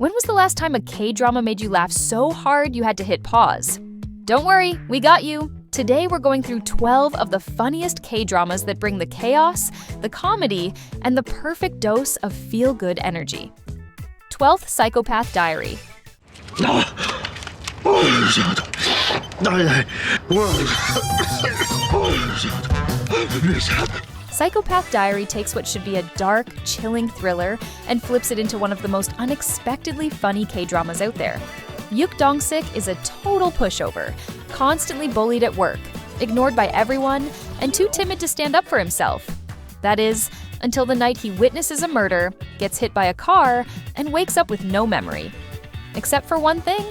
When was the last time a K-drama made you laugh so hard you had to hit pause? Don't worry, we got you. Today we're going through 12 of the funniest K-dramas that bring the chaos, the comedy, and the perfect dose of feel-good energy. 12th Psychopath Diary. Psychopath Diary takes what should be a dark, chilling thriller and flips it into one of the most unexpectedly funny K-dramas out there. Yuk Dong-sik is a total pushover, constantly bullied at work, ignored by everyone, and too timid to stand up for himself. That is, until the night he witnesses a murder, gets hit by a car, and wakes up with no memory. Except for one thing,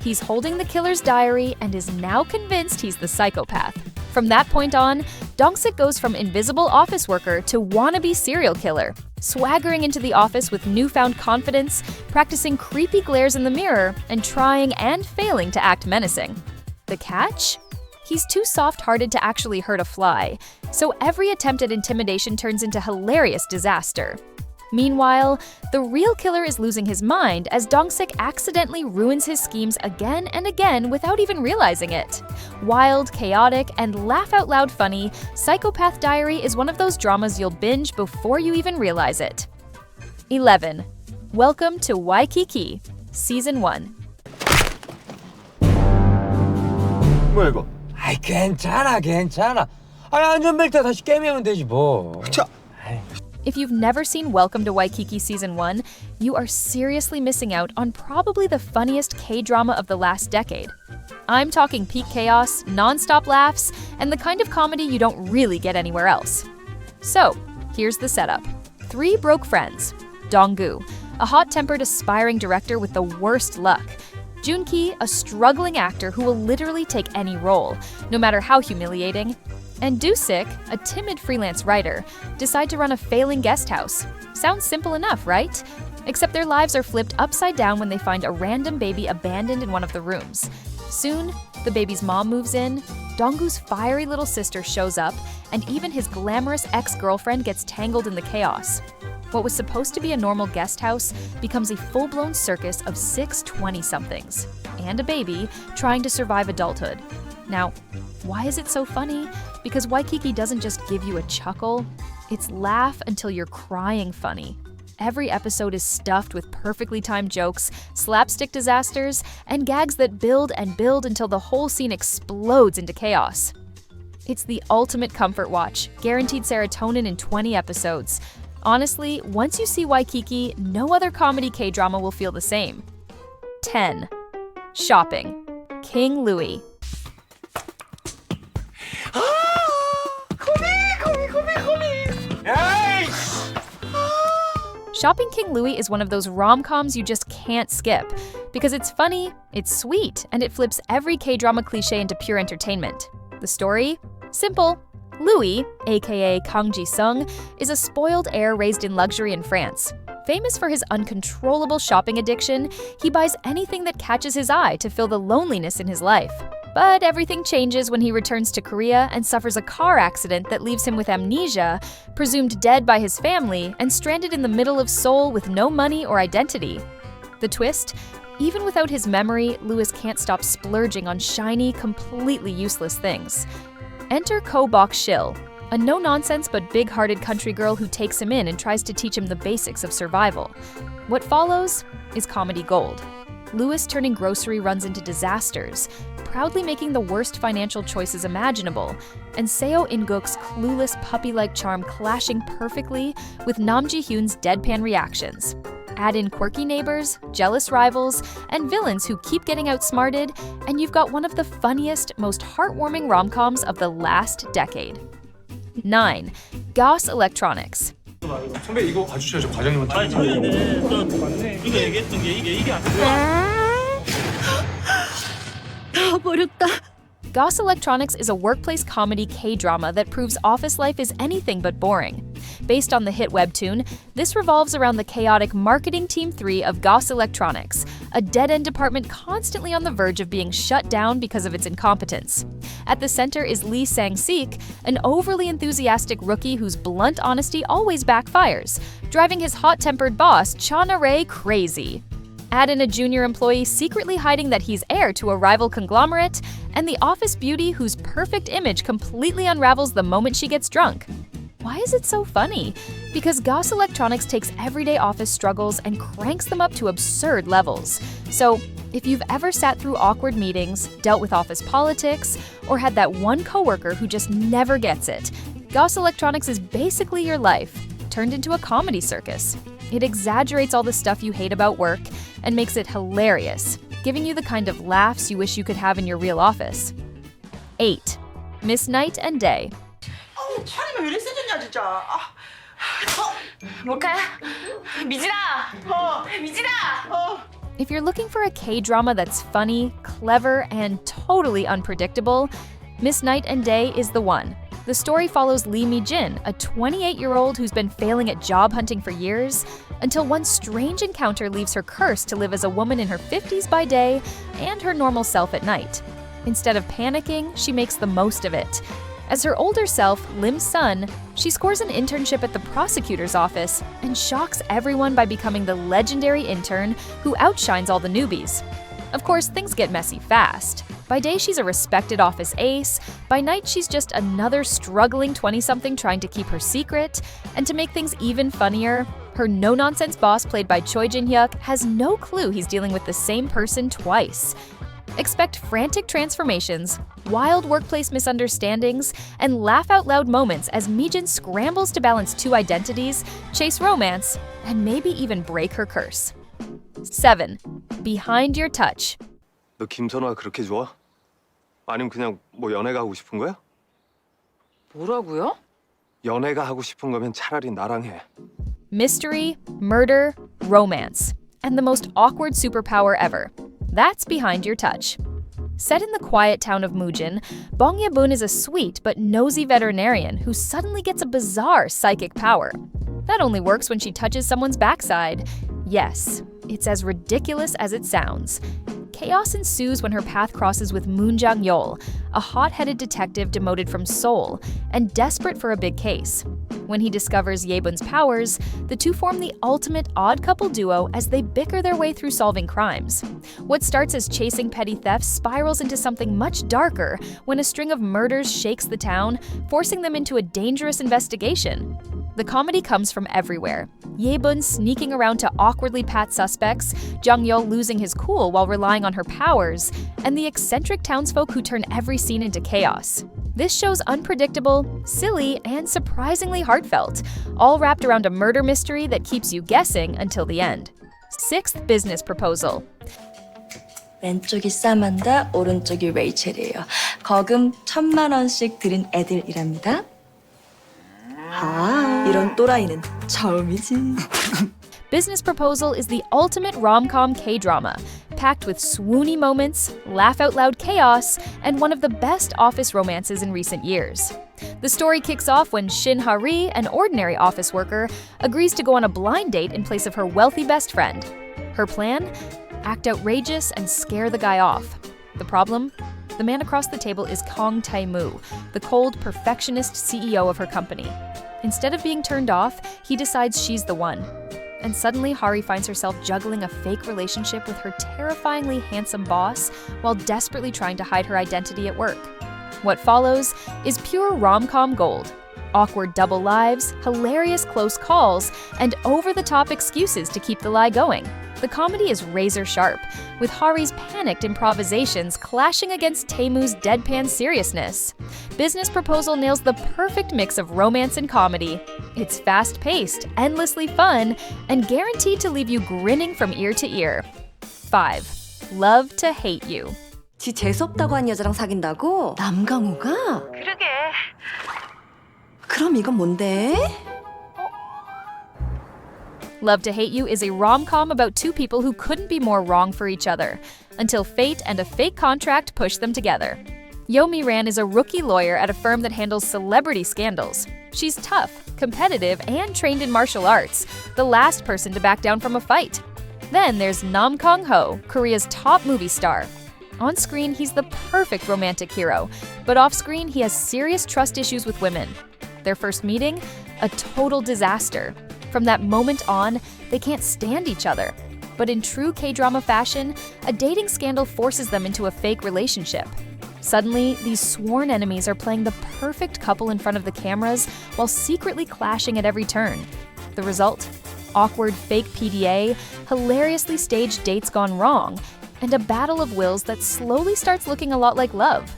he's holding the killer's diary and is now convinced he's the psychopath. From that point on, Dong-sik goes from invisible office worker to wannabe serial killer, swaggering into the office with newfound confidence, practicing creepy glares in the mirror, and trying and failing to act menacing. The catch? He's too soft-hearted to actually hurt a fly, so every attempt at intimidation turns into hilarious disaster. Meanwhile, the real killer is losing his mind as Dong-sik accidentally ruins his schemes again and again without even realizing it. Wild, chaotic, and laugh-out-loud funny, Psychopath Diary is one of those dramas you'll binge before you even realize it. 11. Welcome to Waikiki, Season 1. 뭐야 이거? 아이 괜찮아. 안전벨트 다시 깨매면 되지 뭐. 자. If you've never seen Welcome to Waikiki Season 1, you are seriously missing out on probably the funniest K-drama of the last decade. I'm talking peak chaos, non-stop laughs, and the kind of comedy you don't really get anywhere else. So, here's the setup. 3 broke friends. Dong-gu, a hot-tempered aspiring director with the worst luck. Joon-ki, a struggling actor who will literally take any role, no matter how humiliating. And Do-sik, a timid freelance writer, decide to run a failing guest house. Sounds simple enough, right? Except their lives are flipped upside down when they find a random baby abandoned in one of the rooms. Soon, the baby's mom moves in, Dong-gu's fiery little sister shows up, and even his glamorous ex-girlfriend gets tangled in the chaos. What was supposed to be a normal guest house becomes a full-blown circus of 6 20-somethings and a baby trying to survive adulthood. Now, why is it so funny? Because Waikiki doesn't just give you a chuckle, it's laugh until you're crying funny. Every episode is stuffed with perfectly timed jokes, slapstick disasters, and gags that build and build until the whole scene explodes into chaos. It's the ultimate comfort watch, guaranteed serotonin in 20 episodes. Honestly, once you see Waikiki, no other comedy K-drama will feel the same. 10. Shopping. King Louie. Shopping King Louie is one of those rom-coms you just can't skip, because it's funny, it's sweet, and it flips every K-drama cliché into pure entertainment. The story? Simple. Louis, aka Kang Ji-sung, is a spoiled heir raised in luxury in France. Famous for his uncontrollable shopping addiction, he buys anything that catches his eye to fill the loneliness in his life. But everything changes when he returns to Korea and suffers a car accident that leaves him with amnesia, presumed dead by his family, and stranded in the middle of Seoul with no money or identity. The twist? Even without his memory, Louis can't stop splurging on shiny, completely useless things. Enter Ko Bok-shil, a no-nonsense but big-hearted country girl who takes him in and tries to teach him the basics of survival. What follows is comedy gold. Louis turning grocery runs into disasters, proudly making the worst financial choices imaginable, and Seo In-guk's clueless puppy-like charm clashing perfectly with Nam Ji-hyun's deadpan reactions. Add in quirky neighbors, jealous rivals, and villains who keep getting outsmarted, and you've got one of the funniest, most heartwarming rom-coms of the last decade. 9. Gaus Electronics. 선배 이거 봐주셔야죠 과장님한테. 이거 얘기했던 게 이게 아니야. 다 버렸다. Gaus Electronics is a workplace comedy K-drama that proves office life is anything but boring. Based on the hit webtoon, this revolves around the chaotic marketing team 3 of Gaus Electronics, a dead-end department constantly on the verge of being shut down because of its incompetence. At the center is Lee Sang-sik, an overly enthusiastic rookie whose blunt honesty always backfires, driving his hot-tempered boss, Chana Rae, crazy. Add in a junior employee secretly hiding that he's heir to a rival conglomerate, and the office beauty whose perfect image completely unravels the moment she gets drunk. Why is it so funny? Because Gaus Electronics takes everyday office struggles and cranks them up to absurd levels. So, if you've ever sat through awkward meetings, dealt with office politics, or had that one coworker who just never gets it, Gaus Electronics is basically your life, turned into a comedy circus. It exaggerates all the stuff you hate about work and makes it hilarious, giving you the kind of laughs you wish you could have in your real office. 8. Miss Night and Day. 차림이 왜 이렇게 세졌냐 진짜. 뭘까요? 미진아! 미진아! If you're looking for a K-drama that's funny, clever, and totally unpredictable, Miss Night and Day is the one. The story follows Lee Mi-jin, a 28-year-old who's been failing at job hunting for years, until one strange encounter leaves her cursed to live as a woman in her 50s by day and her normal self at night. Instead of panicking, she makes the most of it. As her older self, Lim Sun, she scores an internship at the prosecutor's office and shocks everyone by becoming the legendary intern who outshines all the newbies. Of course, things get messy fast. By day, she's a respected office ace. By night, she's just another struggling 20-something trying to keep her secret. And to make things even funnier, her no-nonsense boss, played by Choi Jin-hyuk, has no clue he's dealing with the same person twice. Expect frantic transformations, wild workplace misunderstandings, and laugh-out-loud moments as Mi-jin scrambles to balance two identities, chase romance, and maybe even break her curse. 7. Behind Your Touch. 너 김선호가 그렇게 좋아? 아니면 그냥 뭐 연애가 하고 싶은 거야? 뭐라고요? 연애가 하고 싶은 거면 차라리 나랑 해. Mystery, murder, romance, and the most awkward superpower ever. That's Behind Your Touch. Set in the quiet town of Mujin, Bong Ye-bun is a sweet but nosy veterinarian who suddenly gets a bizarre psychic power. That only works when she touches someone's backside. Yes, it's as ridiculous as it sounds. Chaos ensues when her path crosses with Moon Jang-yeol, a hot-headed detective demoted from Seoul and desperate for a big case. When he discovers Ye-bun's powers, the two form the ultimate odd couple duo as they bicker their way through solving crimes. What starts as chasing petty thefts spirals into something much darker when a string of murders shakes the town, forcing them into a dangerous investigation. The comedy comes from everywhere. Ye-bun sneaking around to awkwardly pat suspects, Jang-yeol losing his cool while relying on her powers, and the eccentric townsfolk who turn every scene into chaos. This show's unpredictable, silly, and surprisingly heartfelt, all wrapped around a murder mystery that keeps you guessing until the end. 6th Business Proposal. 왼쪽이 사만다, 오른쪽이 레이첼이에요. 거금 1,000,000원씩 드린 애들이랍니다. 아, 이런 또라이는 처음이지. Business Proposal is the ultimate rom-com K-drama, packed with swoony moments, laugh-out-loud chaos, and one of the best office romances in recent years. The story kicks off when Shin Ha-ri, an ordinary office worker, agrees to go on a blind date in place of her wealthy best friend. Her plan? Act outrageous and scare the guy off. The problem? The man across the table is Kong Tae-moo, the cold, perfectionist CEO of her company. Instead of being turned off, he decides she's the one. And suddenly, Hari finds herself juggling a fake relationship with her terrifyingly handsome boss while desperately trying to hide her identity at work. What follows is pure rom-com gold. Awkward double lives, hilarious close calls, and over-the-top excuses to keep the lie going. The comedy is razor-sharp, with Hari's panicked improvisations clashing against Tae-moo's deadpan seriousness. Business Proposal nails the perfect mix of romance and comedy. It's fast-paced, endlessly fun, and guaranteed to leave you grinning from ear to ear. 5. Love to Hate You. 지 재수없다고 한 여자랑 사귄다고? 남강호가? 그러게. 그럼 이건 뭔데? Love to Hate You is a rom-com about two people who couldn't be more wrong for each other, until fate and a fake contract push them together. Yo Mi-ran is a rookie lawyer at a firm that handles celebrity scandals. She's tough, competitive, and trained in martial arts, the last person to back down from a fight. Then there's Nam Kang-ho, Korea's top movie star. On screen, he's the perfect romantic hero, but off-screen, he has serious trust issues with women. Their first meeting? A total disaster. From that moment on, they can't stand each other. but in true K-drama fashion, a dating scandal forces them into a fake relationship. Suddenly, these sworn enemies are playing the perfect couple in front of the cameras while secretly clashing at every turn. The result? Awkward fake PDA, hilariously staged dates gone wrong, and a battle of wills that slowly starts looking a lot like love.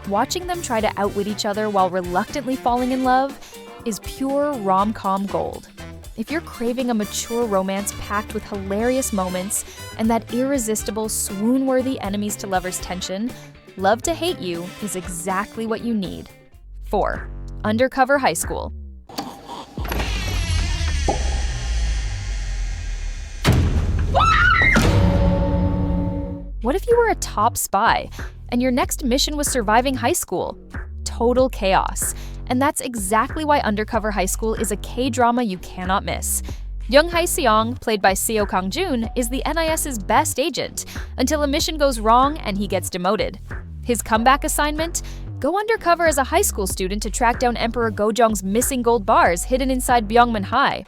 Watching them try to outwit each other while reluctantly falling in love is pure rom-com gold. If you're craving a mature romance packed with hilarious moments and that irresistible, swoon-worthy enemies-to-lovers tension, Love to Hate You is exactly what you need. 4. Undercover High School. What if you were a top spy and your next mission was surviving high school? Total chaos. And that's exactly why Undercover High School is a K-drama you cannot miss. Young Hae Seong, played by Seo Kang-joon, is the NIS's best agent until a mission goes wrong and he gets demoted. His comeback assignment? Go undercover as a high school student to track down Emperor Gojong's missing gold bars hidden inside Byungmun High.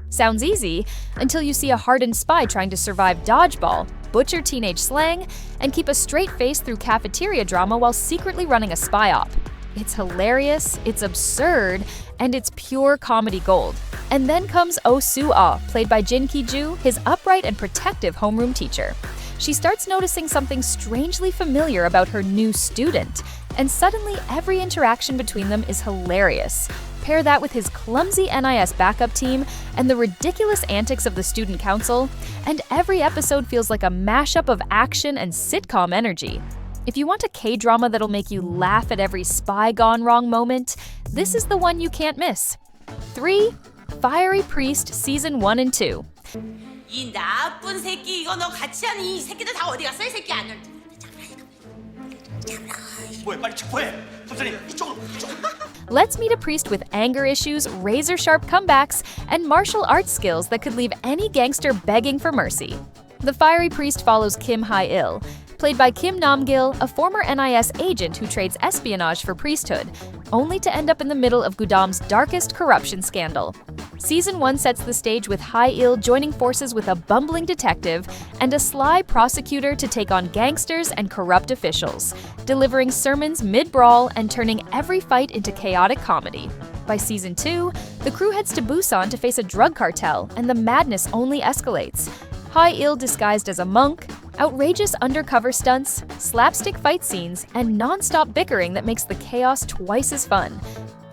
Sounds easy until you see a hardened spy trying to survive dodgeball, butcher teenage slang, and keep a straight face through cafeteria drama while secretly running a spy op. It's hilarious, it's absurd, and it's pure comedy gold. And then comes Oh Soo-ah, played by Jin Ki-ju, his upright and protective homeroom teacher. She starts noticing something strangely familiar about her new student, and suddenly every interaction between them is hilarious. Pair that with his clumsy NIS backup team and the ridiculous antics of the student council, and every episode feels like a mashup of action and sitcom energy. If you want a K-drama that'll make you laugh at every spy gone wrong moment, this is the one you can't miss. 3. Fiery Priest Season 1 and 2. 이 나쁜 새끼 이거 너 같이 하니 이 새끼들 다 어디 갔어 이 새끼 안 뭐해 빨리 체포해. 선생님 이쪽으로. Let's meet a priest with anger issues, razor-sharp comebacks, and martial arts skills that could leave any gangster begging for mercy. The Fiery Priest follows Kim Hae-il, played by Kim Nam-gil, a former NIS agent who trades espionage for priesthood, only to end up in the middle of Gudam's darkest corruption scandal. Season 1 sets the stage with Hae-il joining forces with a bumbling detective and a sly prosecutor to take on gangsters and corrupt officials, delivering sermons mid-brawl and turning every fight into chaotic comedy. By Season 2, the crew heads to Busan to face a drug cartel, and the madness only escalates. Hae-il disguised as a monk, outrageous undercover stunts, slapstick fight scenes, and non-stop bickering that makes the chaos twice as fun.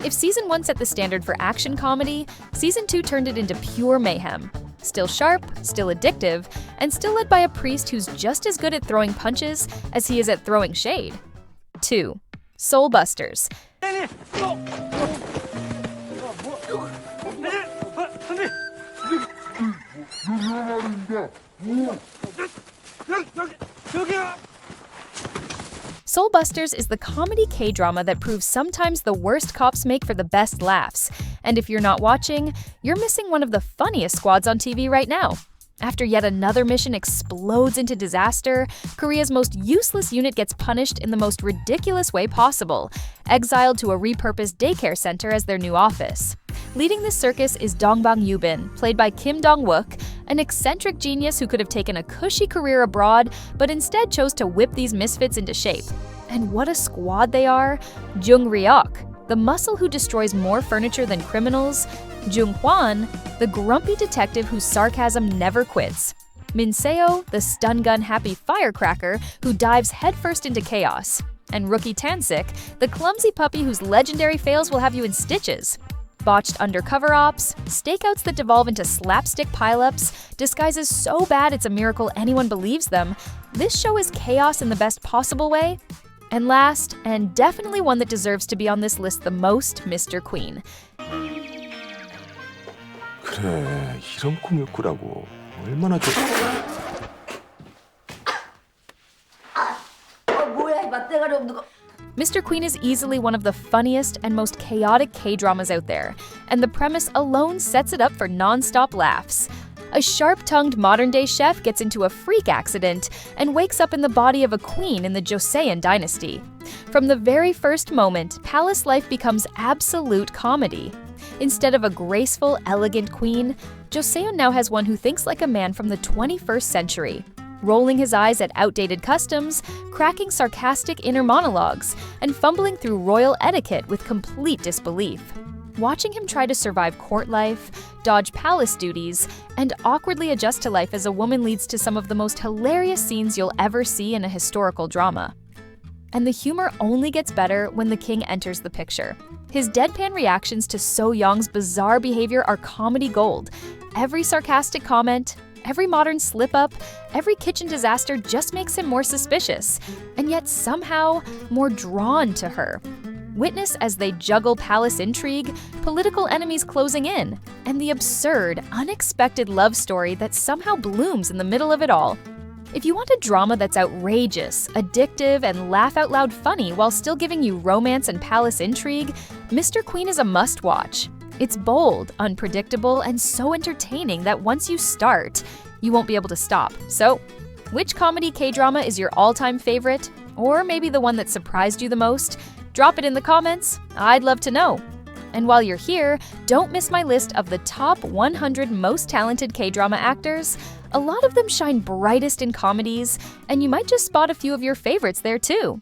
If Season 1 set the standard for action comedy, Season 2 turned it into pure mayhem. Still sharp, still addictive, and still led by a priest who's just as good at throwing punches as he is at throwing shade. 2. Soul Busters. Soul Busters is the comedy K-drama that proves sometimes the worst cops make for the best laughs. And if you're not watching, you're missing one of the funniest squads on TV right now. After yet another mission explodes into disaster, Korea's most useless unit gets punished in the most ridiculous way possible, exiled to a repurposed daycare center as their new office. Leading this circus is Dongbang Yubin, played by Kim Dong-wook, an eccentric genius who could have taken a cushy career abroad, but instead chose to whip these misfits into shape. And what a squad they are! Jung Ryok, the muscle who destroys more furniture than criminals; Jung Hwan, the grumpy detective whose sarcasm never quits; Min Seo, the stun-gun-happy firecracker who dives headfirst into chaos; and Rookie Tansik, the clumsy puppy whose legendary fails will have you in stitches. Botched undercover ops, stakeouts that devolve into slapstick pileups, disguises so bad it's a miracle anyone believes them, this show is chaos in the best possible way. And last, and definitely one that deserves to be on this list the most, Mr. Queen. 그래, 이런 꿈을 꾸라고. 얼마나 뭐야 이 맛대가리 없는 거. Mr. Queen is easily one of the funniest and most chaotic K-dramas out there, and the premise alone sets it up for non-stop laughs. A sharp-tongued modern-day chef gets into a freak accident and wakes up in the body of a queen in the Joseon dynasty. From the very first moment, palace life becomes absolute comedy. Instead of a graceful, elegant queen, Jo Seon now has one who thinks like a man from the 21st century, rolling his eyes at outdated customs, cracking sarcastic inner monologues, and fumbling through royal etiquette with complete disbelief. Watching him try to survive court life, dodge palace duties, and awkwardly adjust to life as a woman leads to some of the most hilarious scenes you'll ever see in a historical drama. And the humor only gets better when the king enters the picture. His deadpan reactions to So Young's bizarre behavior are comedy gold. Every sarcastic comment, every modern slip-up, every kitchen disaster just makes him more suspicious, and yet somehow more drawn to her. Witness as they juggle palace intrigue, political enemies closing in, and the absurd, unexpected love story that somehow blooms in the middle of it all. If you want a drama that's outrageous, addictive, and laugh-out-loud funny while still giving you romance and palace intrigue, Mr. Queen is a must-watch. It's bold, unpredictable, and so entertaining that once you start, you won't be able to stop. So, which comedy K-drama is your all-time favorite? Or maybe the one that surprised you the most? Drop it in the comments. I'd love to know. And while you're here, don't miss my list of the top 100 most talented K-drama actors. A lot of them shine brightest in comedies, and you might just spot a few of your favorites there too.